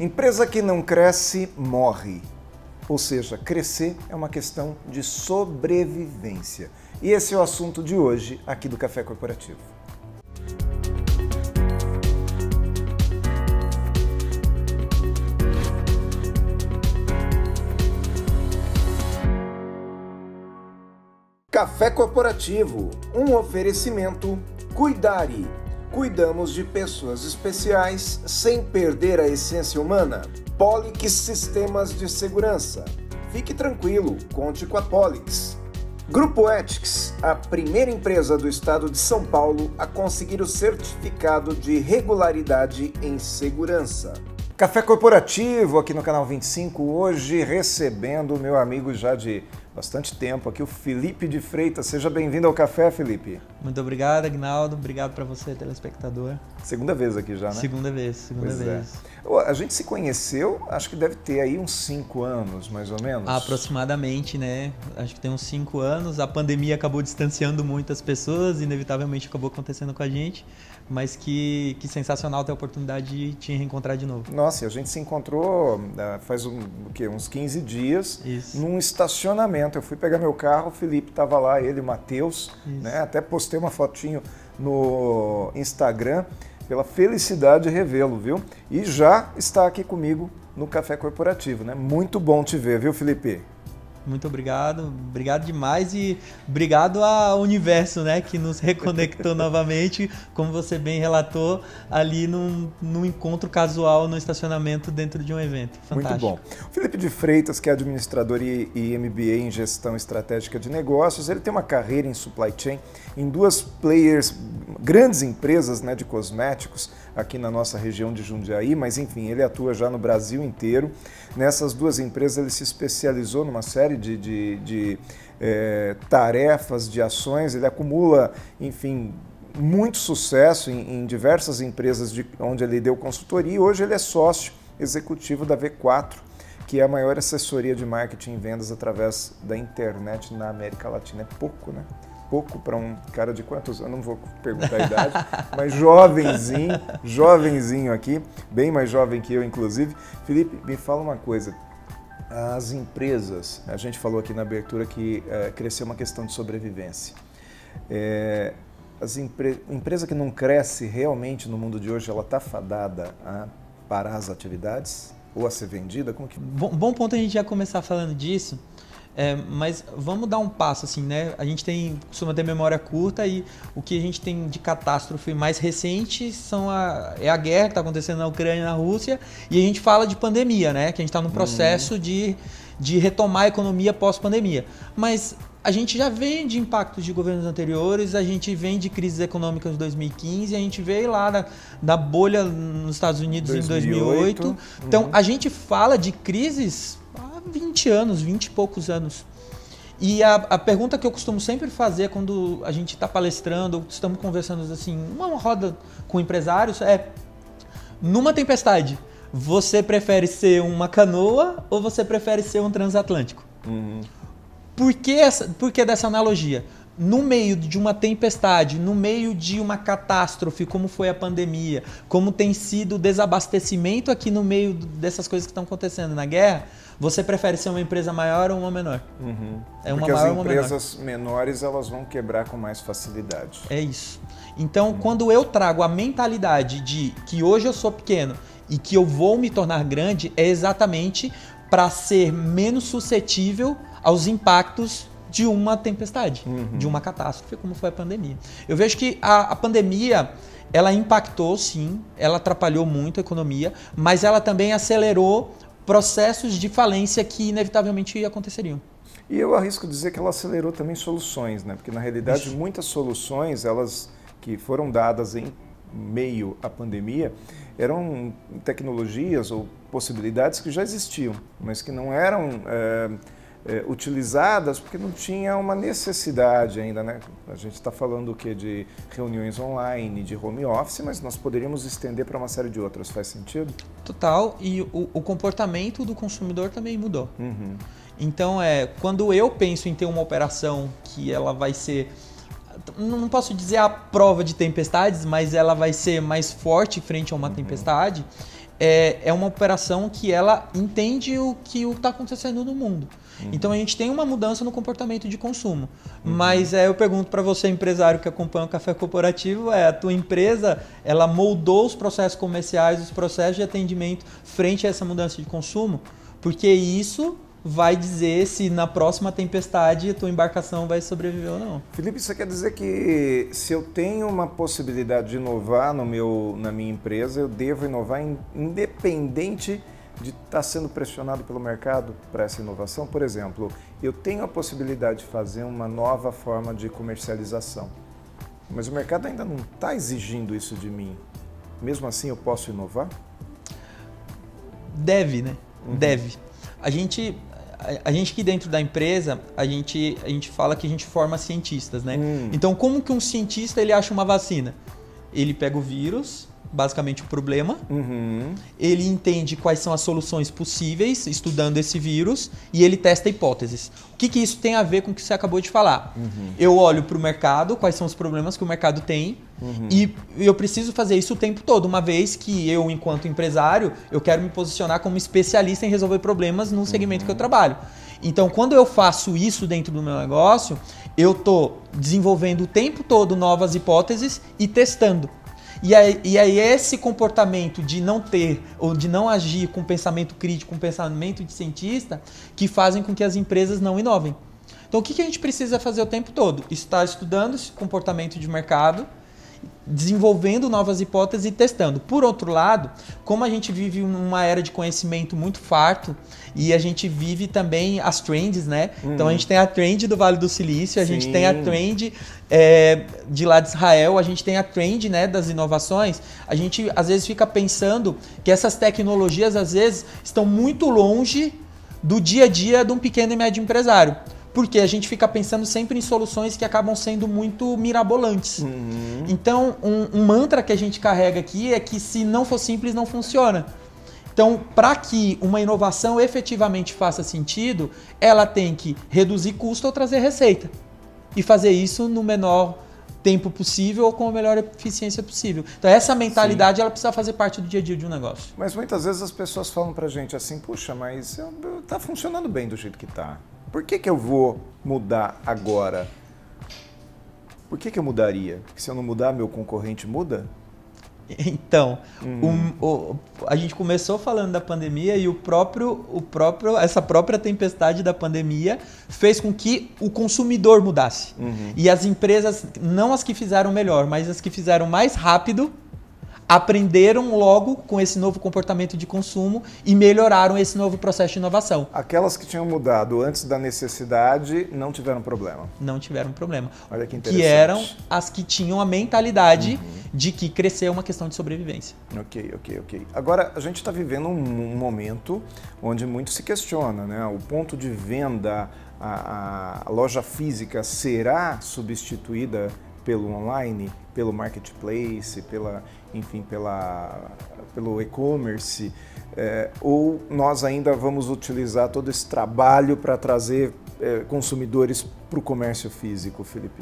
Empresa que não cresce, morre. Ou seja, crescer é uma questão de sobrevivência. E esse é o assunto de hoje aqui do Café Corporativo. Café Corporativo, um oferecimento Cuidare. Cuidamos de pessoas especiais sem perder a essência humana. Polix Sistemas de Segurança. Fique tranquilo, conte com a Polix. Grupo Ethics, a primeira empresa do estado de São Paulo a conseguir o certificado de regularidade em segurança. Café Corporativo aqui no canal 25, hoje recebendo o meu amigo já de bastante tempo aqui, o Felipe de Freitas. Seja bem-vindo ao café, Felipe. Muito obrigado, Agnaldo. Obrigado para você, telespectador. Segunda vez aqui já, né? Segunda vez. É. A gente se conheceu, acho que deve ter aí uns 5 anos, mais ou menos. Aproximadamente, né? Acho que tem uns 5 anos. A pandemia acabou distanciando muitas pessoas, inevitavelmente acabou acontecendo com a gente. Mas que sensacional ter a oportunidade de te reencontrar de novo. Nossa, e a gente se encontrou faz uns 15 dias. Isso. Num estacionamento. Eu fui pegar meu carro, o Felipe estava lá, ele, o Matheus, né? Até postei uma fotinho no Instagram, pela felicidade de revê-lo, viu? E já está aqui comigo no Café Corporativo, né? Muito bom te ver, viu, Felipe? Muito obrigado demais e obrigado ao universo, né, que nos reconectou novamente, como você bem relatou, ali num encontro casual no estacionamento dentro de um evento. Fantástico. Muito bom. O Felipe de Freitas, que é administrador e MBA em Gestão Estratégica de Negócios, ele tem uma carreira em supply chain em duas grandes empresas, né, de cosméticos aqui na nossa região de Jundiaí, mas enfim, ele atua já no Brasil inteiro. Nessas duas empresas ele se especializou numa série de tarefas, de ações, ele acumula, enfim, muito sucesso em diversas empresas onde ele deu consultoria e hoje ele é sócio executivo da V4, que é a maior assessoria de marketing e vendas através da internet na América Latina. É pouco, né? Pouco para um cara de quantos anos, não vou perguntar a idade, mas jovenzinho aqui, bem mais jovem que eu, inclusive. Felipe, me fala uma coisa. As empresas, a gente falou aqui na abertura que crescer é uma questão de sobrevivência. Empresa que não cresce realmente no mundo de hoje, ela está fadada a parar as atividades ou a ser vendida? Como que... Bom ponto a gente já começar falando disso, mas vamos dar um passo assim, né? A gente costuma ter memória curta e o que a gente tem de catástrofe mais recente é a guerra que está acontecendo na Ucrânia e na Rússia, e a gente fala de pandemia, né? Que a gente está num processo de retomar a economia pós-pandemia. Mas a gente já vem de impactos de governos anteriores, a gente vem de crises econômicas de 2015, a gente veio lá da bolha nos Estados Unidos 2008. Em 2008. Então, a gente fala de crises há 20 anos, 20 e poucos anos. E a pergunta que eu costumo sempre fazer quando a gente está palestrando, ou estamos conversando assim, uma roda com empresários, numa tempestade, você prefere ser uma canoa ou você prefere ser um transatlântico? Por que dessa analogia? No meio de uma tempestade, no meio de uma catástrofe, como foi a pandemia, como tem sido o desabastecimento aqui no meio dessas coisas que estão acontecendo na guerra, você prefere ser uma empresa maior ou uma menor? Porque as empresas menores elas vão quebrar com mais facilidade. É isso. Então, quando eu trago a mentalidade de que hoje eu sou pequeno e que eu vou me tornar grande, é exatamente para ser menos suscetível aos impactos de uma tempestade, de uma catástrofe, como foi a pandemia. Eu vejo que a pandemia, ela impactou, sim, ela atrapalhou muito a economia, mas ela também acelerou processos de falência que inevitavelmente aconteceriam. E eu arrisco dizer que ela acelerou também soluções, né? Porque na realidade muitas soluções, elas que foram dadas em meio à pandemia, eram tecnologias ou possibilidades que já existiam, mas que não eram utilizadas porque não tinha uma necessidade ainda, né? A gente está falando o quê? De reuniões online, de home office, mas nós poderíamos estender para uma série de outras. Faz sentido? Total. E o comportamento do consumidor também mudou. Então, quando eu penso em ter uma operação que ela vai ser, não posso dizer a prova de tempestades, mas ela vai ser mais forte frente a uma tempestade, é uma operação que ela entende o que está acontecendo no mundo. Então a gente tem uma mudança no comportamento de consumo. Mas eu pergunto para você, empresário que acompanha o Café Corporativo, a tua empresa, ela moldou os processos comerciais, os processos de atendimento frente a essa mudança de consumo? Porque isso vai dizer se na próxima tempestade a tua embarcação vai sobreviver ou não. Felipe, isso quer dizer que se eu tenho uma possibilidade de inovar na minha empresa, eu devo inovar independente de estar sendo pressionado pelo mercado para essa inovação? Por exemplo, eu tenho a possibilidade de fazer uma nova forma de comercialização, mas o mercado ainda não está exigindo isso de mim. Mesmo assim, eu posso inovar? Deve, né? Deve. A gente aqui dentro da empresa, a gente fala que a gente forma cientistas, né? Então, como que um cientista ele acha uma vacina? Ele pega o vírus, basicamente o problema, ele entende quais são as soluções possíveis, estudando esse vírus, e ele testa hipóteses. O que isso tem a ver com o que você acabou de falar? Eu olho para o mercado, quais são os problemas que o mercado tem, e eu preciso fazer isso o tempo todo, uma vez que eu, enquanto empresário, eu quero me posicionar como especialista em resolver problemas no segmento que eu trabalho. Então, quando eu faço isso dentro do meu negócio, eu estou desenvolvendo o tempo todo novas hipóteses e testando. E aí esse comportamento de não ter ou de não agir com pensamento crítico, com pensamento de cientista, que fazem com que as empresas não inovem. Então o que a gente precisa fazer o tempo todo? Estar estudando esse comportamento de mercado, desenvolvendo novas hipóteses e testando. Por outro lado, como a gente vive numa era de conhecimento muito farto e a gente vive também as trends, né? Então a gente tem a trend do Vale do Silício, a gente tem a trend de lá de Israel, a gente tem a trend, né, das inovações. A gente às vezes fica pensando que essas tecnologias às vezes estão muito longe do dia a dia de um pequeno e médio empresário. Porque a gente fica pensando sempre em soluções que acabam sendo muito mirabolantes. Então, um mantra que a gente carrega aqui é que se não for simples, não funciona. Então, para que uma inovação efetivamente faça sentido, ela tem que reduzir custo ou trazer receita. E fazer isso no menor tempo possível ou com a melhor eficiência possível. Então, essa mentalidade ela precisa fazer parte do dia a dia de um negócio. Mas muitas vezes as pessoas falam pra gente assim, puxa, mas tá funcionando bem do jeito que tá. Por que eu vou mudar agora? Por que eu mudaria? Porque se eu não mudar, meu concorrente muda? Então, a gente começou falando da pandemia e essa própria tempestade da pandemia fez com que o consumidor mudasse. E as empresas, não as que fizeram melhor, mas as que fizeram mais rápido, aprenderam logo com esse novo comportamento de consumo e melhoraram esse novo processo de inovação. Aquelas que tinham mudado antes da necessidade não tiveram problema. Não tiveram problema. Olha que interessante. Que eram as que tinham a mentalidade de que crescer é uma questão de sobrevivência. Ok. Agora, a gente está vivendo um momento onde muito se questiona, né? O ponto de venda, a loja física será substituída pelo online, pelo marketplace, pelo e-commerce, ou nós ainda vamos utilizar todo esse trabalho para trazer consumidores para o comércio físico, Felipe?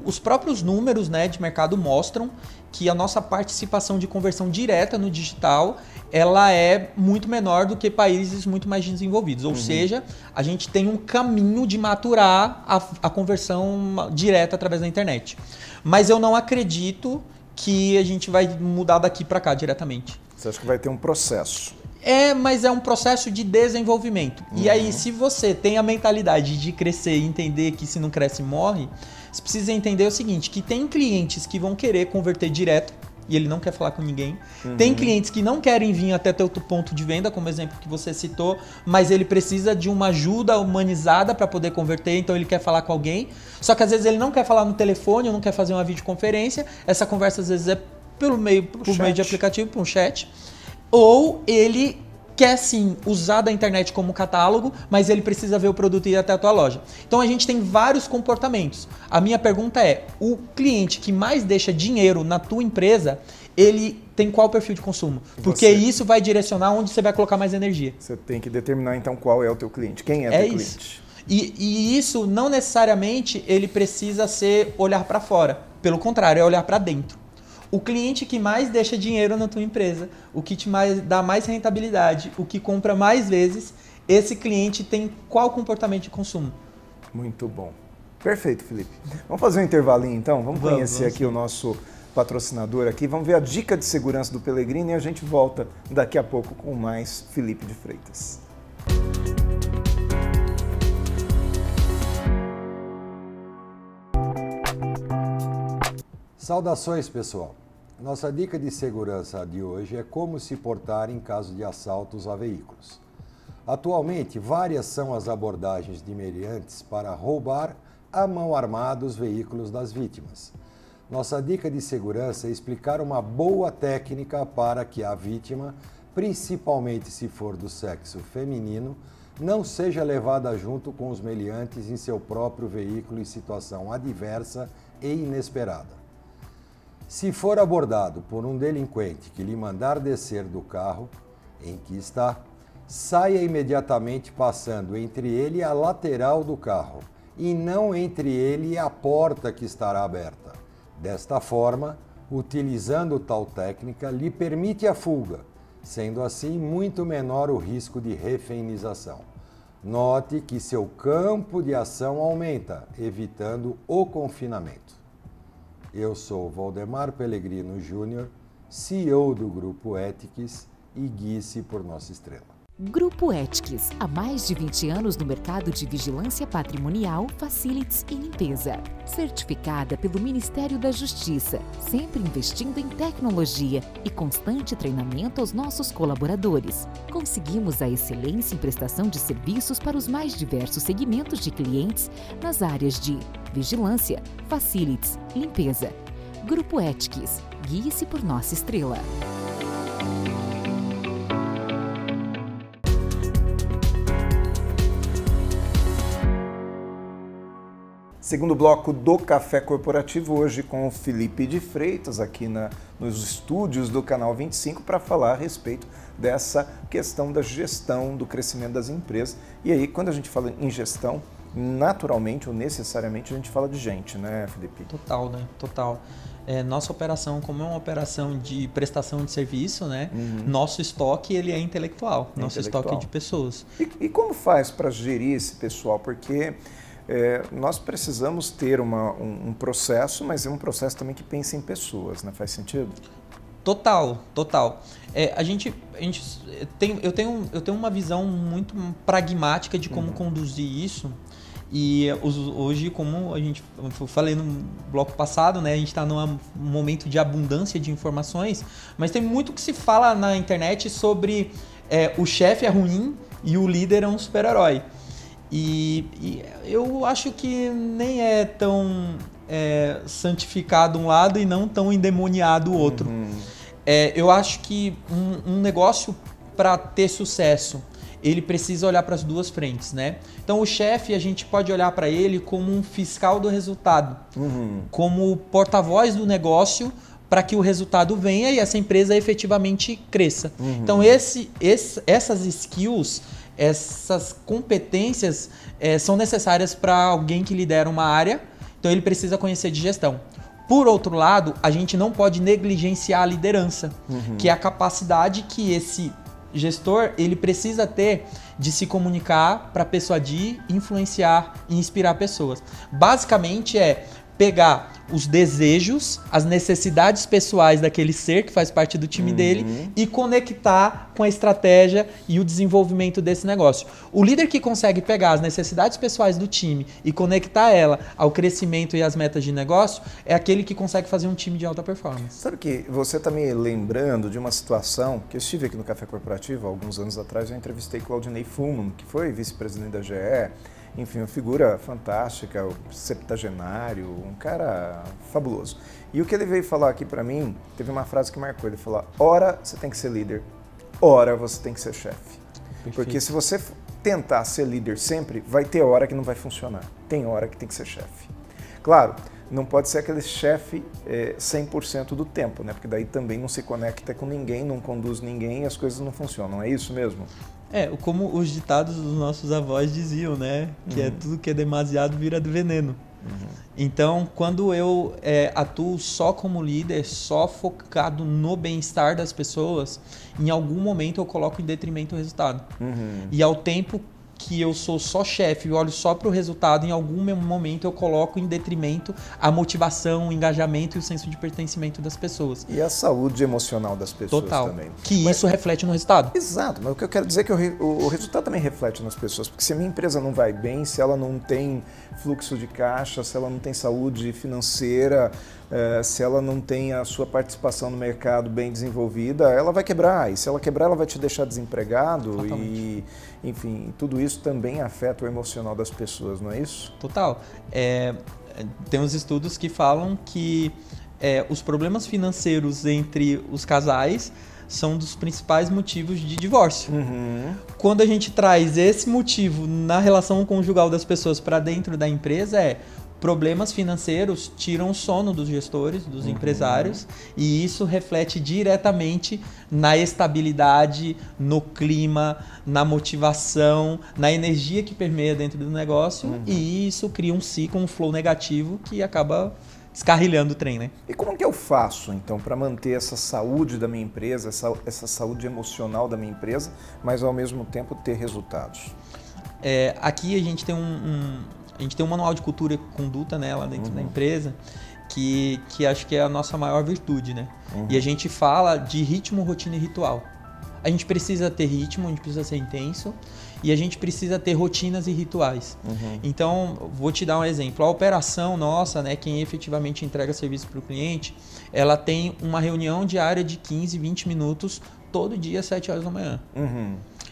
Os próprios números, né, de mercado mostram que a nossa participação de conversão direta no digital ela é muito menor do que países muito mais desenvolvidos. Ou seja, a gente tem um caminho de maturar a conversão direta através da internet. Mas eu não acredito que a gente vai mudar daqui para cá diretamente. Você acha que vai ter um processo? Mas é um processo de desenvolvimento. E aí, se você tem a mentalidade de crescer e entender que se não cresce, morre, você precisa entender o seguinte, que tem clientes que vão querer converter direto, e ele não quer falar com ninguém. Tem clientes que não querem vir até teu ponto de venda, como exemplo que você citou, mas ele precisa de uma ajuda humanizada para poder converter, então ele quer falar com alguém. Só que às vezes ele não quer falar no telefone, ou não quer fazer uma videoconferência. Essa conversa às vezes é por meio de aplicativo, por um chat. Ou ele quer sim usar da internet como catálogo, mas ele precisa ver o produto e ir até a tua loja. Então a gente tem vários comportamentos. A minha pergunta é, o cliente que mais deixa dinheiro na tua empresa, ele tem qual perfil de consumo? Porque isso vai direcionar onde você vai colocar mais energia. Você tem que determinar então qual é o teu cliente, quem é o teu cliente. E isso não necessariamente ele precisa ser olhar para fora. Pelo contrário, é olhar para dentro. o cliente que mais deixa dinheiro na tua empresa, o que dá mais rentabilidade, o que compra mais vezes, esse cliente tem qual comportamento de consumo? Muito bom. Perfeito, Felipe. Vamos fazer um intervalinho então? Vamos conhecer aqui o nosso patrocinador aqui. Vamos ver a dica de segurança do Pellegrini e a gente volta daqui a pouco com mais Felipe de Freitas. Saudações, pessoal! Nossa dica de segurança de hoje é como se portar em caso de assaltos a veículos. Atualmente, várias são as abordagens de meliantes para roubar à mão armada os veículos das vítimas. Nossa dica de segurança é explicar uma boa técnica para que a vítima, principalmente se for do sexo feminino, não seja levada junto com os meliantes em seu próprio veículo em situação adversa e inesperada. Se for abordado por um delinquente que lhe mandar descer do carro em que está, saia imediatamente passando entre ele e a lateral do carro, e não entre ele e a porta que estará aberta. Desta forma, utilizando tal técnica, lhe permite a fuga, sendo assim muito menor o risco de refeminização. Note que seu campo de ação aumenta, evitando o confinamento. Eu sou Valdemar Pellegrino Júnior, CEO do Grupo Ethics, e guie-se por nossa estrela. Grupo Ethics, há mais de 20 anos no mercado de vigilância patrimonial, facilities e limpeza. Certificada pelo Ministério da Justiça, sempre investindo em tecnologia e constante treinamento aos nossos colaboradores. Conseguimos a excelência em prestação de serviços para os mais diversos segmentos de clientes nas áreas de vigilância, facilities, limpeza. Grupo Ethics, guie-se por nossa estrela. Segundo bloco do Café Corporativo, hoje com o Felipe de Freitas, aqui nos estúdios do Canal 25, para falar a respeito dessa questão da gestão, do crescimento das empresas. E aí, quando a gente fala em gestão, naturalmente ou necessariamente a gente fala de gente, né, Felipe? Total, né? Total. Nossa operação, como é uma operação de prestação de serviço, né? Nosso estoque, ele é intelectual. Nosso estoque é de pessoas. E como faz para gerir esse pessoal? Porque nós precisamos ter um processo, mas é um processo também que pensa em pessoas, né? Faz sentido? Total, total. Eu tenho uma visão muito pragmática de como conduzir isso. E hoje, como eu falei no bloco passado, né, a gente está num momento de abundância de informações, mas tem muito que se fala na internet sobre o chefe é ruim e o líder é um super-herói. E eu acho que nem é tão santificado um lado e não tão endemoniado o outro. Eu acho que um negócio, para ter sucesso, ele precisa olhar para as duas frentes, né? Então o chefe, a gente pode olhar para ele como um fiscal do resultado, como porta-voz do negócio para que o resultado venha e essa empresa efetivamente cresça. Então essas skills, essas competências são necessárias para alguém que lidera uma área, então ele precisa conhecer de gestão. Por outro lado, a gente não pode negligenciar a liderança, que é a capacidade que esse gestor ele precisa ter de se comunicar para persuadir, influenciar e inspirar pessoas. Basicamente pegar os desejos, as necessidades pessoais daquele ser que faz parte do time dele e conectar com a estratégia e o desenvolvimento desse negócio. O líder que consegue pegar as necessidades pessoais do time e conectar ela ao crescimento e às metas de negócio é aquele que consegue fazer um time de alta performance. Sabe que você está me lembrando de uma situação que eu estive aqui no Café Corporativo há alguns anos atrás, eu entrevistei Claudinei Fullman, que foi vice-presidente da GE, enfim, uma figura fantástica, septagenário, um cara fabuloso. E o que ele veio falar aqui para mim, teve uma frase que marcou, ele falou: ora você tem que ser líder, ora você tem que ser chefe. Porque se você tentar ser líder sempre, vai ter hora que não vai funcionar, tem hora que tem que ser chefe. Claro, não pode ser aquele chefe 100% do tempo, né? Porque daí também não se conecta com ninguém, não conduz ninguém e as coisas não funcionam, é isso mesmo? Como os ditados dos nossos avós diziam, né? Que tudo que é demasiado vira do veneno. Então, quando eu atuo só como líder, só focado no bem-estar das pessoas, em algum momento eu coloco em detrimento o resultado. E ao tempo que eu sou só chefe e olho só para o resultado, em algum momento eu coloco em detrimento a motivação, o engajamento e o senso de pertencimento das pessoas. E a saúde emocional das pessoas também. Que isso reflete no resultado. Exato, mas o que eu quero dizer é que o resultado também reflete nas pessoas, porque se a minha empresa não vai bem, se ela não tem fluxo de caixa, se ela não tem saúde financeira, se ela não tem a sua participação no mercado bem desenvolvida, ela vai quebrar. E se ela quebrar, ela vai te deixar desempregado. Totalmente. E, enfim, tudo isso também afeta o emocional das pessoas, não é isso? Total. Tem uns estudos que falam que os problemas financeiros entre os casais são um dos principais motivos de divórcio. Quando a gente traz esse motivo na relação conjugal das pessoas para dentro da empresa, problemas financeiros tiram o sono dos gestores, dos empresários, e isso reflete diretamente na estabilidade, no clima, na motivação, na energia que permeia dentro do negócio, e isso cria um ciclo, um flow negativo que acaba descarrilhando o trem, né? E como que eu faço, então, para manter essa saúde da minha empresa, essa saúde emocional da minha empresa, mas ao mesmo tempo ter resultados? Aqui a gente tem um manual de cultura e conduta, né, lá dentro da empresa, que acho que é a nossa maior virtude, né? E a gente fala de ritmo, rotina e ritual. A gente precisa ter ritmo, a gente precisa ser intenso e a gente precisa ter rotinas e rituais. Então, vou te dar um exemplo. A operação nossa, né, quem efetivamente entrega serviço para o cliente, ela tem uma reunião diária de 15, 20 minutos todo dia às 7 horas da manhã.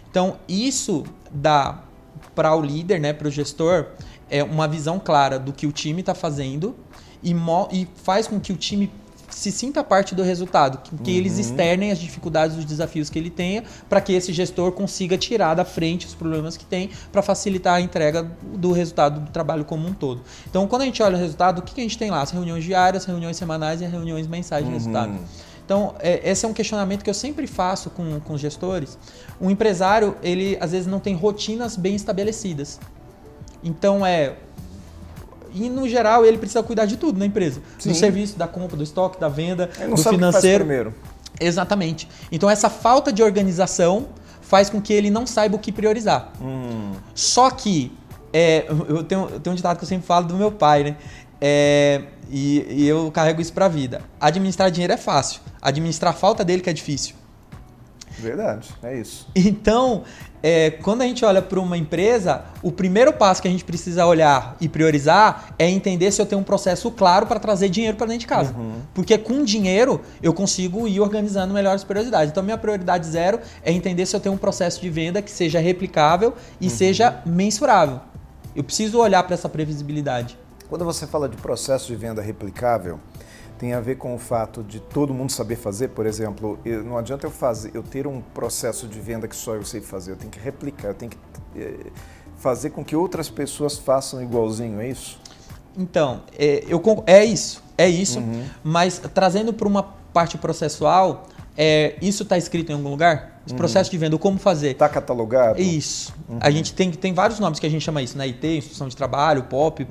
Então, isso dá para o líder, né, para o gestor, uma visão clara do que o time está fazendo e faz com que o time se sinta parte do resultado, que eles externem as dificuldades, os desafios que ele tenha, para que esse gestor consiga tirar da frente os problemas que tem para facilitar a entrega do resultado do trabalho como um todo. Então, quando a gente olha o resultado, o que a gente tem lá? As reuniões diárias, reuniões semanais e reuniões mensais de resultado. Então, esse é um questionamento que eu sempre faço com os gestores. Um empresário, ele às vezes não tem rotinas bem estabelecidas. Então, e no geral ele precisa cuidar de tudo na empresa. Sim. Do serviço, da compra, do estoque, da venda, do financeiro. Primeiro. Exatamente. Então essa falta de organização faz com que ele não saiba o que priorizar. Só que eu tenho um ditado que eu sempre falo do meu pai, né? E eu carrego isso pra vida. Administrar dinheiro é fácil. Administrar a falta dele que é difícil. Verdade, é isso. Então, quando a gente olha para uma empresa, o primeiro passo que a gente precisa olhar e priorizar é entender se eu tenho um processo claro para trazer dinheiro para dentro de casa. Porque com dinheiro eu consigo ir organizando melhor as prioridades. Então, minha prioridade 0 é entender se eu tenho um processo de venda que seja replicável e seja mensurável. Eu preciso olhar para essa previsibilidade. Quando você fala de processo de venda replicável, tem a ver com o fato de todo mundo saber fazer, por exemplo, não adianta eu ter um processo de venda que só eu sei fazer, eu tenho que replicar, eu tenho que fazer com que outras pessoas façam igualzinho, é isso? Então, é isso, mas trazendo para uma parte processual, isso está escrito em algum lugar? Esse processo de venda, como fazer? Está catalogado? Isso. A gente tem vários nomes que a gente chama isso, né? IT, Instrução de Trabalho, POP,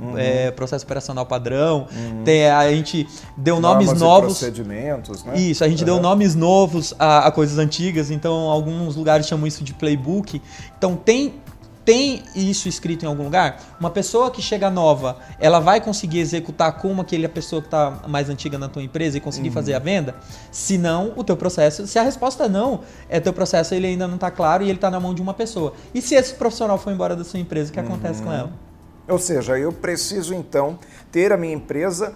Processo Operacional Padrão. A gente deu nomes novos. Procedimentos, né? Isso, a gente deu nomes novos a coisas antigas, então alguns lugares chamam isso de playbook. Então tem isso escrito em algum lugar? Uma pessoa que chega nova, ela vai conseguir executar como aquela pessoa que está mais antiga na tua empresa e conseguir fazer a venda? Se não, o teu processo... Se a resposta não, teu processo ele ainda não está claro e ele está na mão de uma pessoa. E se esse profissional for embora da sua empresa, o que acontece com ela? Ou seja, eu preciso então ter a minha empresa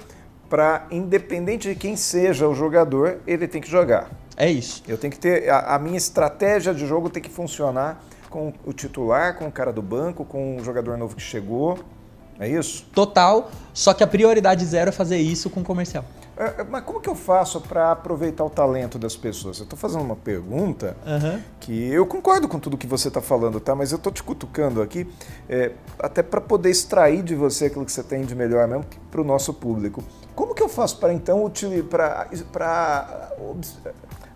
para, independente de quem seja o jogador, ele tem que jogar. É isso. Eu tenho que ter... A minha estratégia de jogo tem que funcionar com o titular, com o cara do banco, com o jogador novo que chegou, é isso? Total, só que a prioridade 0 é fazer isso com o comercial. Mas como que eu faço para aproveitar o talento das pessoas? Eu estou fazendo uma pergunta que eu concordo com tudo que você está falando, tá? Mas eu estou te cutucando aqui até para poder extrair de você aquilo que você tem de melhor mesmo para o nosso público. Como que eu faço para então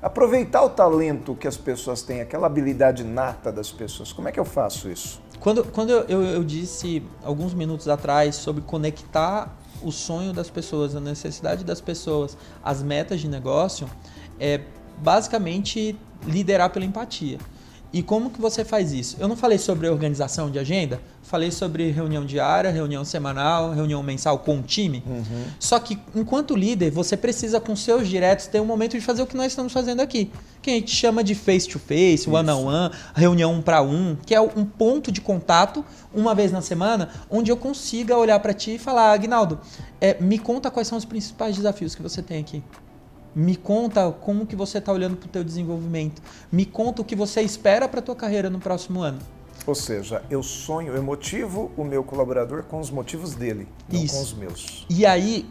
aproveitar o talento que as pessoas têm, aquela habilidade nata das pessoas. Como é que eu faço isso? Quando eu disse alguns minutos atrás sobre conectar o sonho das pessoas, a necessidade das pessoas, as metas de negócio, é basicamente liderar pela empatia. E como que você faz isso? Eu não falei sobre organização de agenda, falei sobre reunião diária, reunião semanal, reunião mensal com o time. Só que, enquanto líder, você precisa, com seus diretos, ter um momento de fazer o que nós estamos fazendo aqui. Que a gente chama de face-to-face, one-on-one, reunião 1 para 1, que é um ponto de contato, uma vez na semana, onde eu consiga olhar para ti e falar, Aguinaldo, me conta quais são os principais desafios que você tem aqui. Me conta como que você está olhando para o teu desenvolvimento. Me conta o que você espera para a tua carreira no próximo ano. Ou seja, eu motivo o meu colaborador com os motivos dele, não com os meus. E aí,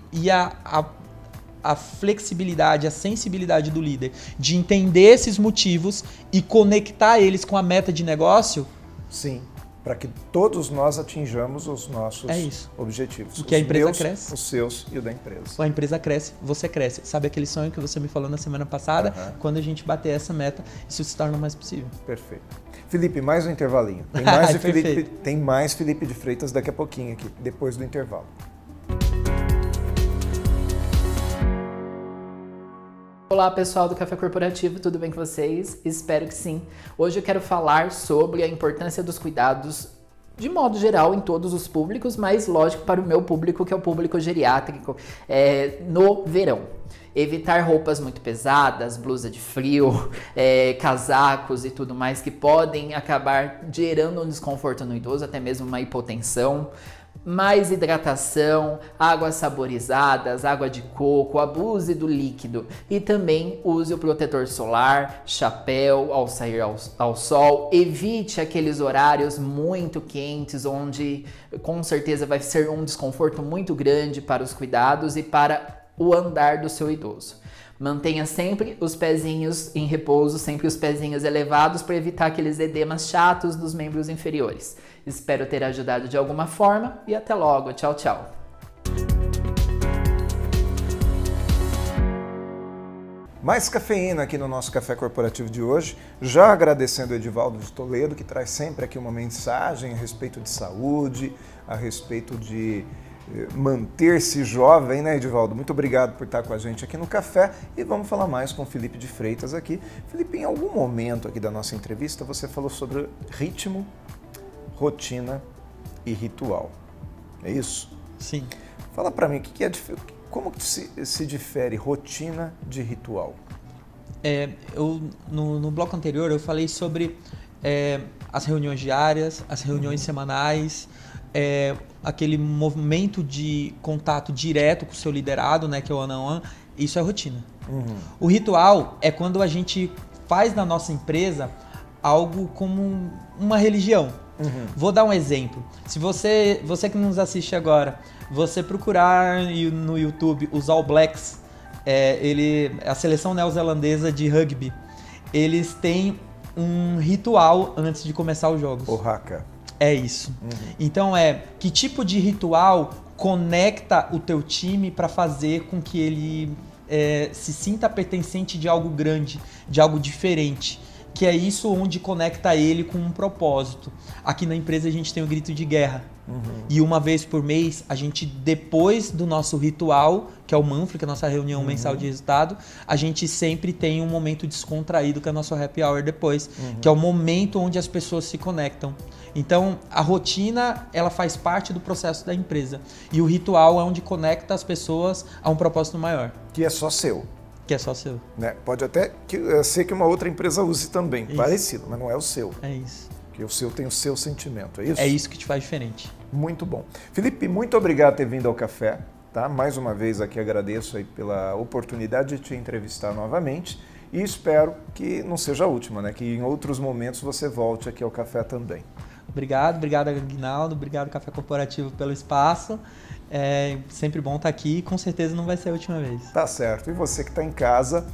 a flexibilidade, a sensibilidade do líder de entender esses motivos e conectar eles com a meta de negócio. Sim, para que todos nós atinjamos os nossos objetivos. Porque a empresa cresce. Os seus e o da empresa. A empresa cresce, você cresce. Sabe aquele sonho que você me falou na semana passada? Quando a gente bater essa meta, isso se torna mais possível. Perfeito. Felipe, mais um intervalinho. Tem mais Felipe de Freitas daqui a pouquinho aqui, depois do intervalo. Olá pessoal do Café Corporativo, tudo bem com vocês? Espero que sim. Hoje eu quero falar sobre a importância dos cuidados de modo geral em todos os públicos, mas lógico para o meu público, que é o público geriátrico, no verão. Evitar roupas muito pesadas, blusa de frio, casacos e tudo mais que podem acabar gerando um desconforto no idoso, até mesmo uma hipotensão. Mais hidratação, águas saborizadas, água de coco, abuse do líquido e também use o protetor solar, chapéu ao sair ao sol. Evite aqueles horários muito quentes onde com certeza vai ser um desconforto muito grande para os cuidados e para o andar do seu idoso. Mantenha sempre os pezinhos em repouso, sempre os pezinhos elevados para evitar aqueles edemas chatos dos membros inferiores. Espero ter ajudado de alguma forma e até logo. Tchau, tchau. Mais cafeína aqui no nosso Café Corporativo de hoje. Já agradecendo o Edivaldo de Toledo, que traz sempre aqui uma mensagem a respeito de saúde, a respeito de manter-se jovem, né, Edivaldo? Muito obrigado por estar com a gente aqui no Café e vamos falar mais com o Felipe de Freitas aqui. Felipe, em algum momento aqui da nossa entrevista você falou sobre ritmo, rotina e ritual. É isso? Sim. Fala para mim, como que se difere rotina de ritual? No bloco anterior eu falei sobre as reuniões diárias, as reuniões semanais, aquele movimento de contato direto com o seu liderado, né, que é o one-on-one. Isso é rotina. O ritual é quando a gente faz na nossa empresa algo como uma religião. Vou dar um exemplo. Se você que nos assiste agora, você procurar no YouTube os All Blacks, a seleção neozelandesa de rugby, eles têm um ritual antes de começar os jogos. O haka. É isso. Então que tipo de ritual conecta o teu time para fazer com que ele se sinta pertencente de algo grande, de algo diferente? Que é isso onde conecta ele com um propósito. Aqui na empresa a gente tem o grito de guerra. E uma vez por mês, a gente, depois do nosso ritual, que é o Manfre, que é a nossa reunião mensal de resultado, a gente sempre tem um momento descontraído, que é o nosso happy hour depois, que é o momento onde as pessoas se conectam. Então, a rotina, ela faz parte do processo da empresa. E o ritual é onde conecta as pessoas a um propósito maior. Que é só seu. Que é só seu. Né? Pode até ser que uma outra empresa use também, parecido, mas não é o seu. É isso. Porque o seu tem o seu sentimento, é isso? É isso que te faz diferente. Muito bom. Felipe, muito obrigado por ter vindo ao Café. Tá? Mais uma vez aqui agradeço aí pela oportunidade de te entrevistar novamente e espero que não seja a última, né? Que em outros momentos você volte aqui ao Café também. Obrigado, Aguinaldo, obrigado Café Corporativo pelo espaço. É sempre bom estar aqui e com certeza não vai ser a última vez. Tá certo. E você que está em casa,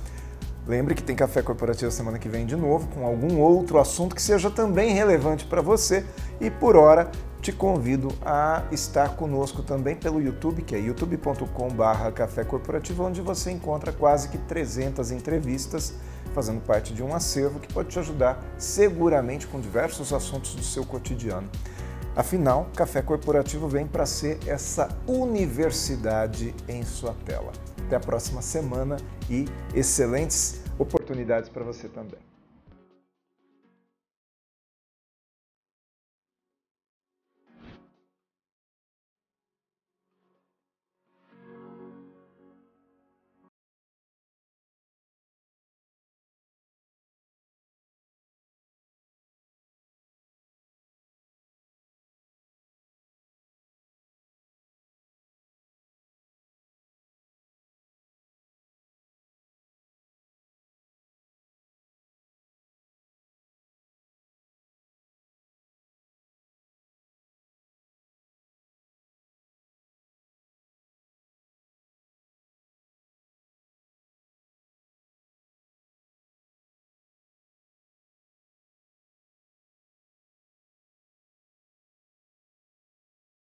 lembre que tem Café Corporativo semana que vem de novo, com algum outro assunto que seja também relevante para você. E por hora, te convido a estar conosco também pelo YouTube, que é youtube.com/Café Corporativo, onde você encontra quase que 300 entrevistas fazendo parte de um acervo que pode te ajudar seguramente com diversos assuntos do seu cotidiano. Afinal, Café Corporativo vem para ser essa universidade em sua tela. Até a próxima semana e excelentes oportunidades para você também.